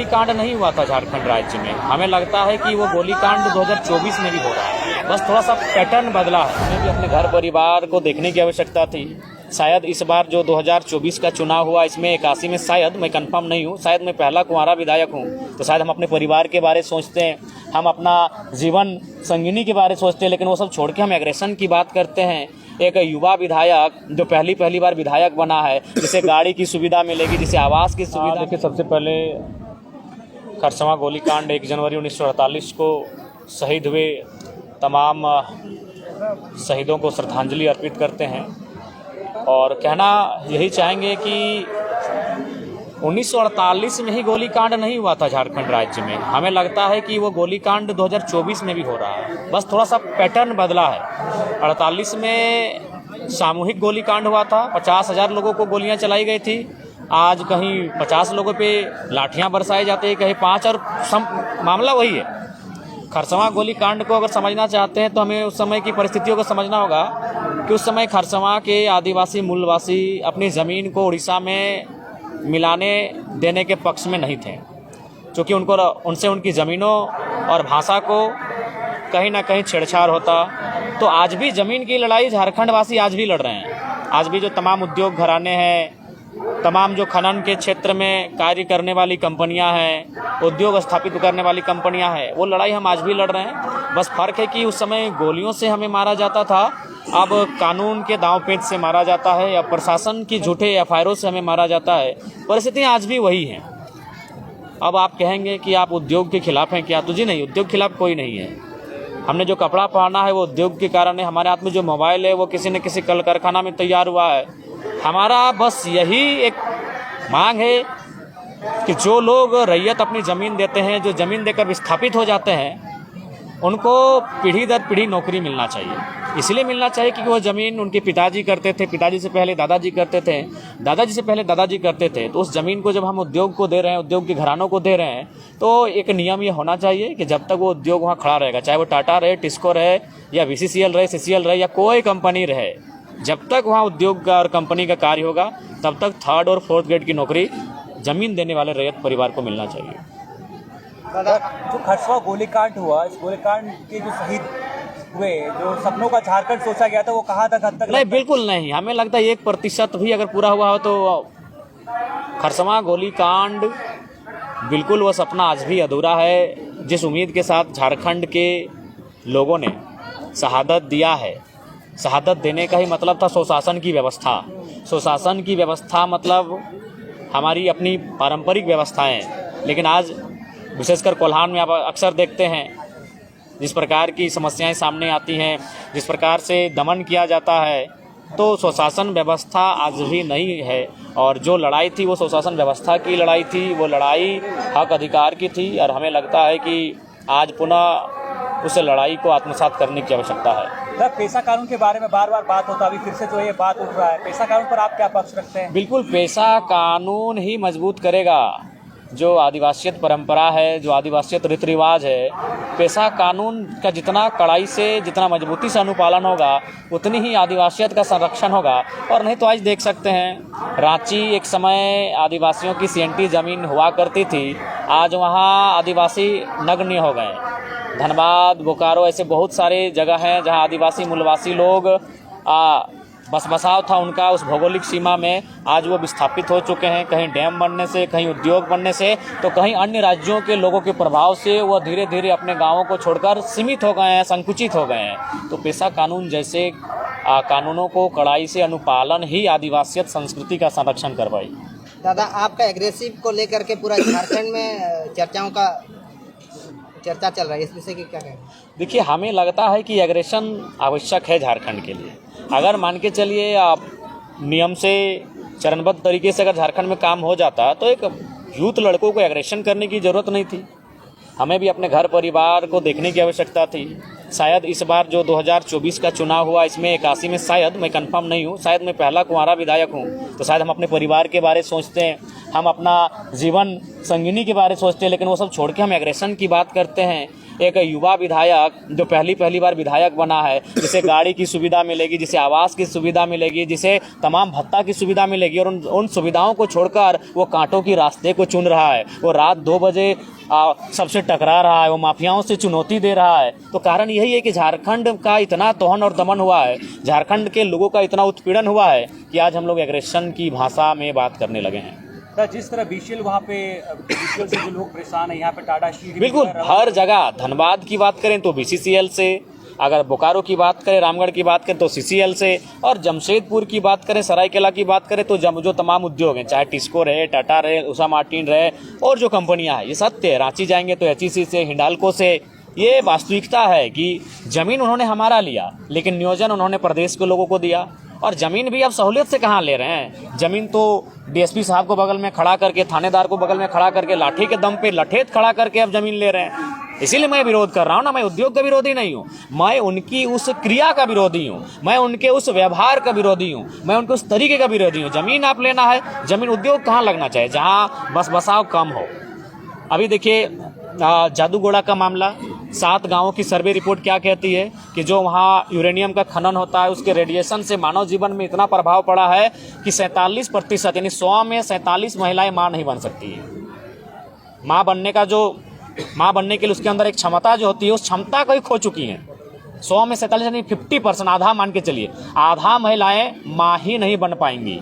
गोलीकांड नहीं हुआ था झारखंड राज्य में। हमें लगता है कि वो गोलीकांड 2024 में भी हो रहा है, बस थोड़ा सा पैटर्न बदला है। हमें भी अपने घर परिवार को देखने की आवश्यकता थी। शायद इस बार जो 2024 का चुनाव हुआ इसमें 81 में, शायद मैं कंफर्म नहीं हूँ, शायद मैं पहला कुंवारा विधायक हूँ, तो शायद हम अपने परिवार के बारे सोचते हैं, हम अपना जीवन संगिनी के बारे सोचते हैं, लेकिन वो सब छोड़ के हम एग्रेशन की बात करते हैं। एक युवा विधायक जो पहली बार विधायक बना है, जिसे गाड़ी की सुविधा मिलेगी, जिसे आवास की सुविधा। देखिए, सबसे पहले खरसवां गोलीकांड 1 जनवरी 1948 को शहीद हुए तमाम शहीदों को श्रद्धांजलि अर्पित करते हैं और कहना यही चाहेंगे कि 1948 में ही गोलीकांड नहीं हुआ था झारखंड राज्य में। हमें लगता है कि वो गोलीकांड 2024 में भी हो रहा है, बस थोड़ा सा पैटर्न बदला है। 48 में सामूहिक गोलीकांड हुआ था, 50,000 लोगों को गोलियां चलाई गई थी। आज कहीं 50 लोगों पे लाठियां बरसाई जाती है, कहीं 5, और मामला वही है। खरसवां गोलीकांड को अगर समझना चाहते हैं तो हमें उस समय की परिस्थितियों को समझना होगा कि उस समय खरसवां के आदिवासी मूलवासी अपनी ज़मीन को उड़ीसा में मिलाने देने के पक्ष में नहीं थे, क्योंकि उनसे उनकी ज़मीनों और भाषा को कहीं ना कहीं छेड़छाड़ होता। तो आज भी ज़मीन की लड़ाई झारखंड वासी आज भी लड़ रहे हैं। आज भी जो तमाम उद्योग घराने हैं, तमाम जो खनन के क्षेत्र में कार्य करने वाली कंपनियां हैं, उद्योग स्थापित करने वाली कंपनियां हैं, वो लड़ाई हम आज भी लड़ रहे हैं। बस फ़र्क है कि उस समय गोलियों से हमें मारा जाता था, अब कानून के दांव पेच से मारा जाता है, या प्रशासन की झूठे एफआईआरों से हमें मारा जाता है। परिस्थितियाँ आज भी वही हैं। अब आप कहेंगे कि आप उद्योग के खिलाफ हैं क्या? तो जी नहीं, उद्योग के खिलाफ कोई नहीं है। हमने जो कपड़ा पहना है वो उद्योग के कारण है, हमारे हाथ में जो मोबाइल है वो किसी न किसी कल कारखाना में तैयार हुआ है। हमारा बस यही एक मांग है कि जो लोग रैयत अपनी ज़मीन देते हैं, जो ज़मीन देकर विस्थापित हो जाते हैं, उनको पीढ़ी दर पीढ़ी नौकरी मिलना चाहिए। इसलिए मिलना चाहिए क्योंकि वो ज़मीन उनके पिताजी करते थे, पिताजी से पहले दादाजी करते थे, दादाजी से पहले दादाजी करते थे। तो उस ज़मीन को जब हम उद्योग को दे रहे हैं, उद्योग के घरानों को दे रहे हैं, तो एक नियम ये होना चाहिए कि जब तक वो उद्योग वहाँ खड़ा रहेगा, चाहे वो टाटा रहे, टिस्को रहे, या VCCL रहे, CCL रहे, या कोई कंपनी रहे, जब तक वहाँ उद्योग का और कंपनी का कार्य होगा, तब तक 3rd और 4th ग्रेड की नौकरी ज़मीन देने वाले रैयत परिवार को मिलना चाहिए। दादा, जो खरसवां गोलीकांड हुआ, इस गोलीकांड के जो शहीद हुए, जो सपनों का झारखंड सोचा गया था, वो कहाँ तक हद तक? नहीं, बिल्कुल नहीं। हमें लगता है 1% भी अगर पूरा हुआ हो तो खरसवां गोलीकांड बिल्कुल वो सपना आज भी अधूरा है। जिस उम्मीद के साथ झारखंड के लोगों ने शहादत दिया है, शहादत देने का ही मतलब था सुशासन की व्यवस्था। सुशासन की व्यवस्था मतलब हमारी अपनी पारंपरिक व्यवस्थाएं, लेकिन आज विशेषकर कोल्हान में आप अक्सर देखते हैं जिस प्रकार की समस्याएं सामने आती हैं, जिस प्रकार से दमन किया जाता है, तो सुशासन व्यवस्था आज भी नहीं है। और जो लड़ाई थी वो सुशासन व्यवस्था की लड़ाई थी, वो लड़ाई हक अधिकार की थी, और हमें लगता है कि आज पुनः उस लड़ाई को आत्मसात करने की आवश्यकता है। सर, पेशा कानून के बारे में बार बार बात होता है, अभी फिर से जो ये बात उठ रहा है, पेशा कानून पर आप क्या पक्ष रखते हैं? बिल्कुल, पेशा कानून ही मजबूत करेगा जो आदिवासियत परंपरा है, जो आदिवासियत रीति रिवाज है। पेशा कानून का जितना कड़ाई से, जितना मजबूती से अनुपालन होगा, उतनी ही आदिवासियत का संरक्षण होगा। और नहीं तो आज देख सकते हैं, रांची एक समय आदिवासियों की CNT ज़मीन हुआ करती थी, आज वहाँ आदिवासी नग्न हो गए। धनबाद, बोकारो, ऐसे बहुत सारे जगह हैं जहाँ आदिवासी मूलवासी लोग बस बसाव था उनका उस भौगोलिक सीमा में, आज वो विस्थापित हो चुके हैं। कहीं डैम बनने से, कहीं उद्योग बनने से, तो कहीं अन्य राज्यों के लोगों के प्रभाव से वो धीरे धीरे अपने गांवों को छोड़कर सीमित हो गए हैं, संकुचित हो गए हैं। तो पेशा कानून जैसे कानूनों को कड़ाई से अनुपालन ही आदिवासियत संस्कृति का संरक्षण करवाई। दादा, आपका एग्रेसिव को लेकर के पूरा झारखंड में चर्चा चल रहा है, इस विषय की क्या कहें? देखिए, हमें लगता है कि एग्रेशन आवश्यक है झारखंड के लिए। अगर मान के चलिए आप नियम से चरणबद्ध तरीके से अगर झारखंड में काम हो जाता तो एक यूथ लड़कों को एग्रेशन करने की ज़रूरत नहीं थी। हमें भी अपने घर परिवार को देखने की आवश्यकता थी। शायद इस बार जो 2024 का चुनाव हुआ इसमें 81 में, शायद मैं कंफर्म नहीं हूँ, शायद मैं पहला कुंवारा विधायक हूँ, तो शायद हम अपने परिवार के बारे सोचते हैं, हम अपना जीवन संगिनी के बारे में सोचते हैं, लेकिन वो सब छोड़ के हम एग्रेशन की बात करते हैं। एक युवा विधायक जो पहली बार विधायक बना है, जिसे गाड़ी की सुविधा मिलेगी, जिसे आवास की सुविधा मिलेगी, जिसे तमाम भत्ता की सुविधा मिलेगी, और उन सुविधाओं को छोड़कर वो कांटों की रास्ते को चुन रहा है। वो रात 2 बजे सबसे टकरा रहा है, वो माफियाओं से चुनौती दे रहा है। तो कारण यही है कि झारखंड का इतना तोहन और दमन हुआ है, झारखंड के लोगों का इतना उत्पीड़न हुआ है कि आज हम लोग एग्रेशन की भाषा में बात करने लगे हैं। जिस तरह बीसीएल वहाँ पे बीसीएल से जो लोग परेशान है, यहाँ पे टाटा स्टील बिल्कुल हर जगह, धनबाद की बात करें तो बीसीसीएल से, अगर बोकारो की बात करें, रामगढ़ की बात करें तो सीसीएल से, और जमशेदपुर की बात करें, सरायकेला की बात करें तो जो तमाम उद्योग हैं, चाहे टिस्को रहे, टाटा रहे, उषा मार्टिन रहे, और जो कंपनियां हैं, ये सत्य है। रांची जाएंगे तो एचईसी से, हिंडाल्को से। ये वास्तविकता है कि जमीन उन्होंने हमारा लिया, लेकिन नियोजन उन्होंने प्रदेश के लोगों को दिया। और ज़मीन भी अब सहूलियत से कहाँ ले रहे हैं, ज़मीन तो डीएसपी साहब को बगल में खड़ा करके, थानेदार को बगल में खड़ा करके, लाठी के दम पे लठेत खड़ा करके अब ज़मीन ले रहे हैं। इसीलिए मैं विरोध कर रहा हूँ ना, मैं उद्योग का विरोधी नहीं हूँ, मैं उनकी उस क्रिया का विरोधी हूँ, मैं उनके उस व्यवहार का विरोधी हूँ, मैं उनके उस तरीके का विरोधी हूँ। ज़मीन आप लेना है, ज़मीन उद्योग कहाँ लगना चाहिए, जहाँ बस बसाव कम हो। अभी देखिए जादूगोड़ा का मामला, 7 गांवों की सर्वे रिपोर्ट क्या कहती है कि जो वहाँ यूरेनियम का खनन होता है, उसके रेडिएशन से मानव जीवन में इतना प्रभाव पड़ा है कि 47% यानी 100 में 47 महिलाएं माँ नहीं बन सकती है। माँ बनने के लिए उसके अंदर एक क्षमता जो होती है, उस क्षमता को ही खो चुकी हैं। 100 में 47 यानी 50%, आधा मान के चलिए, आधा महिलाएं माँ ही नहीं बन पाएंगी।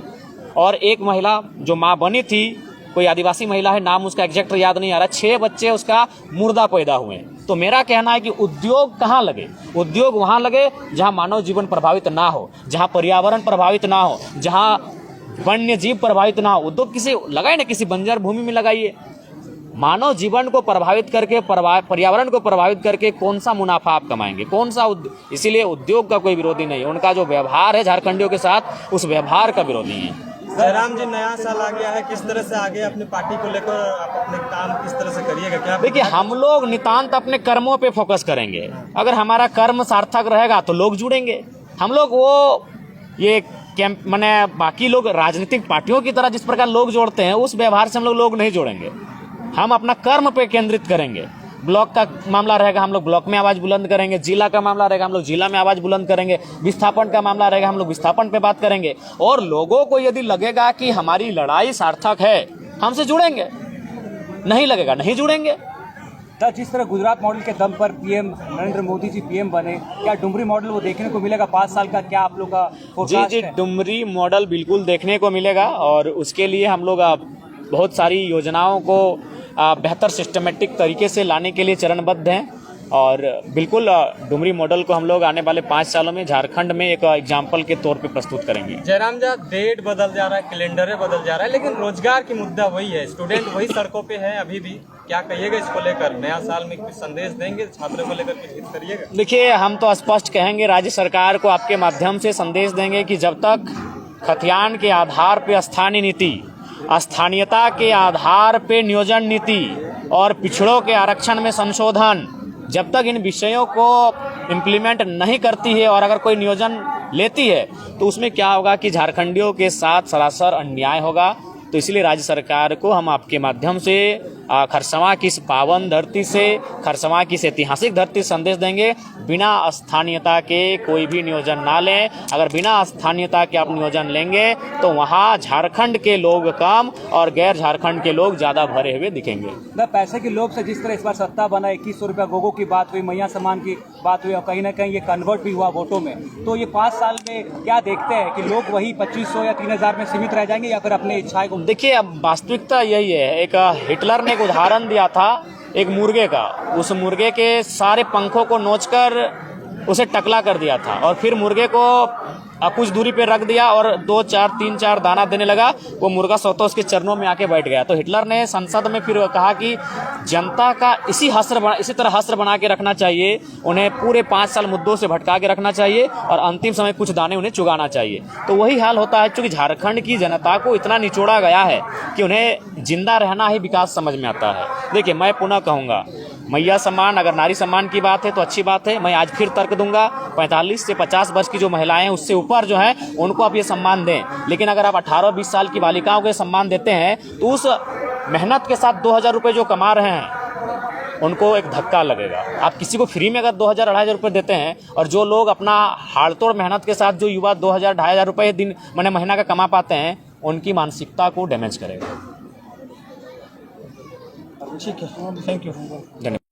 और एक महिला जो माँ बनी थी, कोई आदिवासी महिला है, नाम उसका एग्जैक्ट याद नहीं आ रहा, 6 बच्चे उसका मुर्दा पैदा हुए। तो मेरा कहना है कि उद्योग कहाँ लगे, उद्योग वहाँ लगे जहाँ मानव जीवन प्रभावित ना हो, जहाँ पर्यावरण प्रभावित ना हो, जहाँ वन्य जीव प्रभावित ना हो। उद्योग किसी लगाए ना, किसी बंजर भूमि में लगाइए। मानव जीवन को प्रभावित करके, पर्यावरण को प्रभावित करके कौन सा मुनाफा आप कमाएंगे, कौन सा इसीलिए उद्योग का कोई विरोधी नहीं, उनका जो व्यवहार है झारखंडियों के साथ, उस व्यवहार का विरोधी है। जयराम जी, नया साल आ गया है, किस तरह से आगे अपनी पार्टी को लेकर आप अपने काम किस तरह से करिएगा? क्या देखिए, हम लोग नितांत अपने कर्मों पे फोकस करेंगे। अगर हमारा कर्म सार्थक रहेगा तो लोग जुड़ेंगे। हम लोग वो ये कैंप माने बाकी लोग राजनीतिक पार्टियों की तरह जिस प्रकार लोग जोड़ते हैं, उस व्यवहार से हम लोग नहीं जोड़ेंगे। हम अपना कर्म पे केंद्रित करेंगे। ब्लॉक का मामला रहेगा, हम लोग ब्लॉक में आवाज़ बुलंद करेंगे। जिला का मामला रहेगा, हम लोग जिला में आवाज़ बुलंद करेंगे। विस्थापन का मामला रहेगा, हम लोग विस्थापन पे बात करेंगे। और लोगों को यदि लगेगा कि हमारी लड़ाई सार्थक है, हमसे जुड़ेंगे, नहीं लगेगा नहीं जुड़ेंगे। जिस तरह गुजरात मॉडल के दम पर पीएम नरेंद्र मोदी जी पीएम बने, क्या डुमरी मॉडल वो देखने को मिलेगा 5 साल का? क्या आप लोग का फोरकास्ट है? डुमरी मॉडल बिल्कुल देखने को मिलेगा, और उसके लिए हम लोग बहुत सारी योजनाओं को बेहतर सिस्टमेटिक तरीके से लाने के लिए चरणबद्ध हैं। और बिल्कुल डुमरी मॉडल को हम लोग आने वाले 5 सालों में झारखंड में एक एग्जाम्पल के तौर पे प्रस्तुत करेंगे। जयराम जी, डेट बदल जा रहा है, कैलेंडर बदल जा रहा है, लेकिन रोजगार की मुद्दा वही है, स्टूडेंट वही सड़कों पे है अभी भी। क्या कहिएगा इसको लेकर? नया साल में कुछ संदेश देंगे छात्रों को लेकर, कुछ हित करिएगा? देखिए, हम तो स्पष्ट कहेंगे, राज्य सरकार को आपके माध्यम से संदेश देंगे कि जब तक खतियान के आधार पर स्थानीय नीति, स्थानीयता के आधार पे नियोजन नीति और पिछड़ों के आरक्षण में संशोधन, जब तक इन विषयों को इम्प्लीमेंट नहीं करती है, और अगर कोई नियोजन लेती है तो उसमें क्या होगा कि झारखंडियों के साथ सरासर अन्याय होगा। तो इसलिए राज्य सरकार को हम आपके माध्यम से खरसवां की इस पावन धरती से, खरसवां की इस ऐतिहासिक धरती संदेश देंगे, बिना स्थानीयता के कोई भी नियोजन ना लें। अगर बिना स्थानीयता के आप नियोजन लेंगे तो वहाँ झारखंड के लोग कम और गैर झारखंड के लोग ज़्यादा भरे हुए दिखेंगे। पैसे के लोभ से जिस तरह इस बार सत्ता बना, 2100 रुपया गोगो की बात हुई, मैया सम्मान की बात हुई, और कहीं ना कहीं ये कन्वर्ट भी हुआ वोटों में, तो ये 5 साल में क्या देखते हैं कि लोग वही 2500 या 3000 में सीमित रह जाएंगे, या फिर अपनी इच्छाएं को? देखिए, अब वास्तविकता यही है। एक हिटलर ने एक उदाहरण दिया था एक मुर्गे का, उस मुर्गे के सारे पंखों को नोचकर उसे टकला कर दिया था, और फिर मुर्गे को कुछ दूरी पे रख दिया और 2-4-3-4 दाना देने लगा। वो मुर्गा स्वतः उसके चरणों में आके बैठ गया। तो हिटलर ने संसद में फिर कहा कि जनता का इसी तरह हस्र बना के रखना चाहिए, उन्हें पूरे 5 साल मुद्दों से भटका के रखना चाहिए, और अंतिम समय कुछ दाने उन्हें चुगाना चाहिए। तो वही हाल होता है, क्योंकि झारखंड की जनता को इतना निचोड़ा गया है कि उन्हें जिंदा रहना ही विकास समझ में आता है। देखिए, मैं पुनः कहूँगा, मैया सम्मान, अगर नारी सम्मान की बात है तो अच्छी बात है। मैं आज फिर तर्क दूंगा, 45 से 50 वर्ष की जो महिलाएं हैं उससे ऊपर ऊपर जो है उनको आप ये सम्मान दें। लेकिन अगर आप 18-20 साल की बालिकाओं को ये सम्मान देते हैं तो उस मेहनत के साथ 2000 रुपये जो कमा रहे हैं उनको एक धक्का लगेगा। आप किसी को फ्री में अगर 2000-2500 रुपये देते हैं और जो लोग अपना हाड़तोड़ मेहनत के साथ जो युवा 2000-2500 रुपये दिन मैंने महीना का कमा पाते हैं, उनकी मानसिकता को डैमेज करेगा। ठीक है, थैंक यू। धन्यवाद।